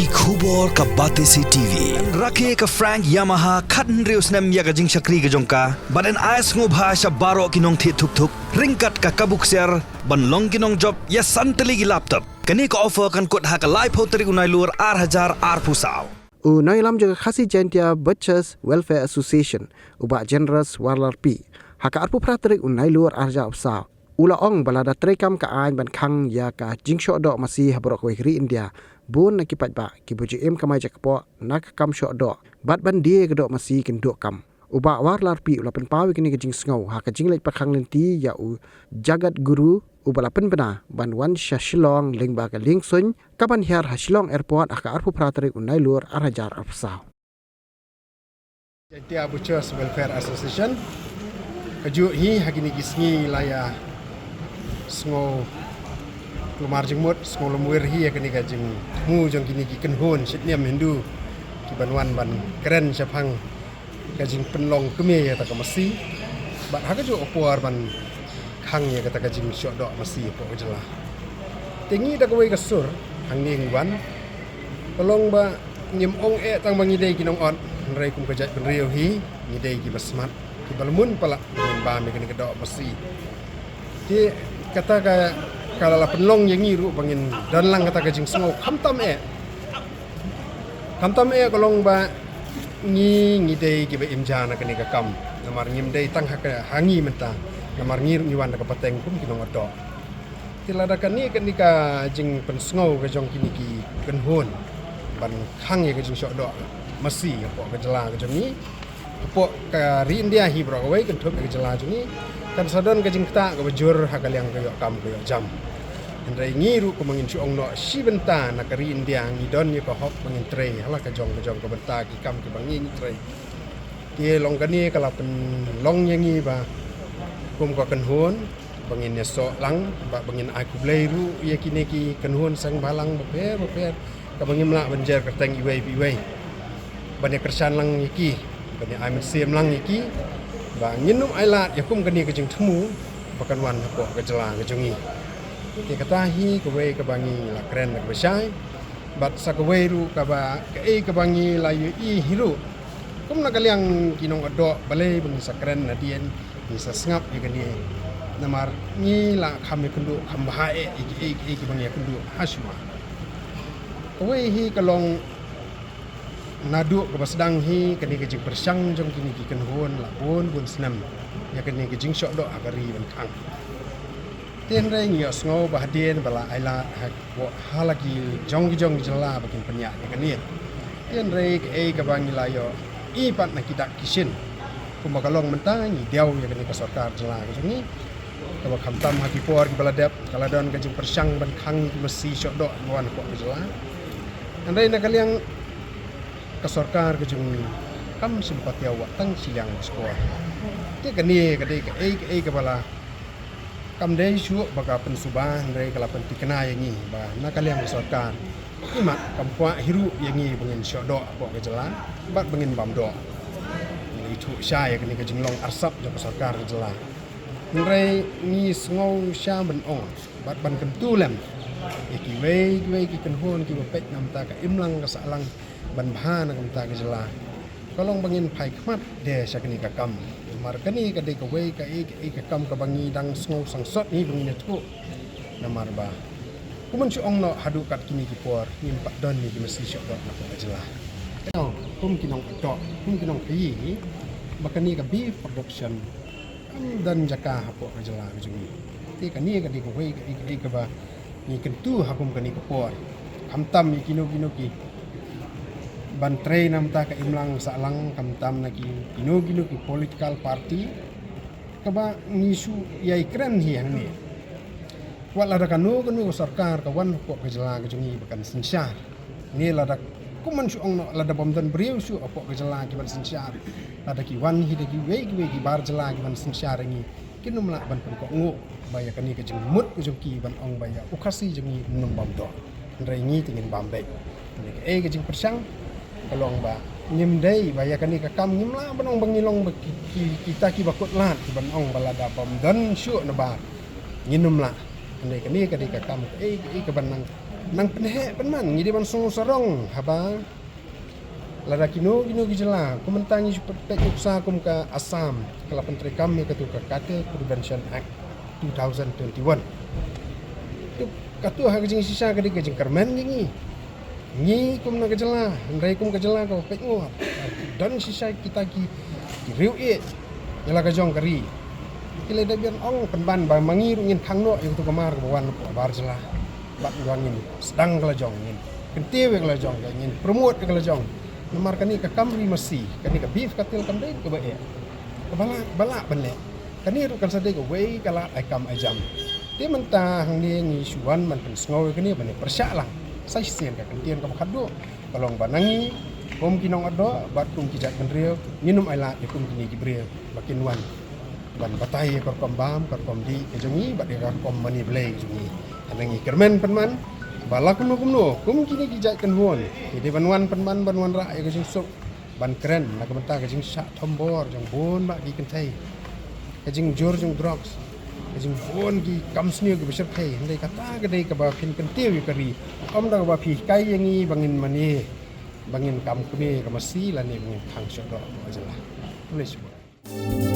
ki khubor ka bate si TV rakhe ka Frank Yamaha khan reus nam ya ga jing shakri ga jongka baden ais ngo bhasha baro kinong thi thuk thuk ringkat ka kabuk ser ban long kinong job ya santali gi laptop kani ka offer kan kot ha ka live hoteri unai lur 8000 ar pusau Unai lam jaga khasi jantia Butchers Welfare Association uba generous warlar pi haka arpu pratrik unai lur arja upsa ula ong balada trekam ka ain ban khang ya ka jingsho do masih habrok wekri India bun na kipat ba kibuji em kamai jakpo nak kam sho do bat ban die ke do masih kin do kam uba warlar pi ula pen pawi kini ke jing sngo haka jinglek pakhang lenti ya u jagat guru ubala pen bena ban wan shashilong ling ba ka ling sun kaban hiar hashilong airport aka arpu pratrik unai lur arajar upsa Jantia Butchers Welfare Association kaju hi hagini gisngi laya sngo lumar jengmut sngo lumwir hi hagini kajing mu jong kini ki kenhon sitniam hindu ki banwan ban keren chapang kajing penlong keme ya ta kamasi bat hagaju opor ban khang ya kata kajing syok dok masi po jela tingi da kawai kasur hangning wan tolong ba nyem ong tang bangi dei kinong on rai kum kajat benriu hi ni dei ki basmat ki balmun pala dengan ba me kini kedok masi ti kata ka kala penlong yang ngiru bangin dan lang kata kajing semua kamtam kolong ba ngi dei ki ba imjana kini ka kam namar ngim dei tang haka hangi menta namar ngir ngiwan ka pateng kum kinong adok tilada kani ka jing pensngau ka jong kini ki kenhon ban khang ye ka jing syok dok masi apa ka jela ka jong ni apa ka ri India hi bro wai kan thop ka jela jong ni kan sadon ka jing ta ka bajur ha ka liang ka yo kam ka yo jam andai ngiru ko mangin chuong no si benta na ka ri India ngi don ye ka hop mangin tre hala ka jong ka benta ki kam ki bangi ni tre ti long ka ni kala pen long ye ngi ba kum ko kan hon bangin ne so lang ba bangin ai ku blai ru ye kini ki kan hon sang balang ba per ka bangin mla banjer ka tang iwei biwei bane kersan lang yiki bane ai men sem lang yiki ba nginum ai lat ya kum kani ka jing thmu bakan wan ko ka jela ka jongi ti kata hi ko wei ka bangi la kren ka besai bat sa ka wei ru ka ba ka bangi la yu i hiru kum na kaliang kinong ado balai bang sa kren na dien ni sa ngap ye kani namar ni la kham kundu kham ba ki bangi kundu hasma ko wei hi kalong nadu ke basdang hi kani ke jing persang jong kini ki kenhon la bun senam ya kani ke jing syok do agari ban khang ten rai ngi osngo ba hadien bala aila hak wo halagi jong jela bakin penya ya kani ten rai ke bangi la yo i pat na kita kisin kuma kalong mentang ni diau ya kani ka sarkar jela ke jong ni ka khamtam haki por ki bala dep kala don ke jing persang ban khang mesti syok do wan ko jela andai na kaliang ka sarkar ke jung kam simpati awak tang silang sekolah te kani ka bala kam dei shu baka pensubah dei kala penti kena yang ni ba nakaliang sarkar imat kam kwa hiru yang ni bengin syodo apa ke jalan bat bengin bamdo ni thu sha ya kani ka jung long arsap jo sarkar ke jalan ngai ni ngau sha ben ong bat ban kentu lem iki wei ki kenhon ki bepek nam ta ka imlang ka salang ban bha na kam ta ke jela kolong bangin phai khmat de sakni ka kam mar kani ka de ka wei ka ka kam ka bangi dang sngo sangsot ni bangin thu na mar ba kumun chu ong no hadu kat kini ki por nim pak don ni mesti syok dot na ka jela no kum kinong dot kum kinong pi bakani ka beef production dan jaka hapo ka jela ka jungi ti kani ka de ka wei ka ba ni kentu hakum kani ka por hamtam ni kino ki bantrei nam ta ka imlang salang kamtam na ki ginu ki political party kaba ngisu yai kren hi hang ni wala da kanu sarkar ka wan ko ka jela ka jungi bakan sinsar ni la da kuman su ong la da bomdan briu su apo ka jela ki ban sinsar la da ki wan hi da ki wei ki bar jela ki ban sinsar ngi kinum la ban ko ngo baya kani ka jing mut ka ki ban ong baya ukasi jungi num bam do rai ngi tingin bambe ni ka jing persang kalong ba nyim dei baya kani ka kam nyim la banong bangilong kita ki bakut lat ki banong balada bam dan syu na ba nginum la andai kani ka kam ka banang nang penhe penman ngide ban song sarong haba lada kino gijela kumentangi pek uksa kum ka Assam kala pentri kami katu ka Cartel Prevention Act 2021 tu katu ha gijing sisa ka gijing kermen ngi kum na gijela ndai kum gijela ka pek ngo dan sisa kita ki riu e yala ka jong kari kile da bian ong penban ba mangi ngin khangno yang tu kamar kawan bar jela bat ngin sedang kala jong ngin kentewe kala jong ngin promote kala jong nomor kani ka kamri masi kani ka beef katil kam dai ka bae ka bala bane kani ru kan sadai ka wei kala ai kam ai jam ti menta hang ni ngi suan man pen sngow kani bane persya lang sai sien ka kentien ka khaddo balong banangi om kinong ado bat kum kijat kendriu minum ai la kum kini gibril bakin wan ban batai kor kom bam kor kom di ke jongi bat ka kom mani blei jongi anangi kermen penman bala kumno kum kini kijat kenwon ide banwan penman banwan ra ke jing sok ban keren na ka benta ke jing sa thombor jong bon ba gi kentai ke jing jor jong drugs ke jing bon gi kamsni ke besar kai ndai kata ke dai ka ba pin kentiu kari om da ba phi kai yangi bangin mani bangin kam kuni ka masi la ni bangin thang shodok ajala boleh semua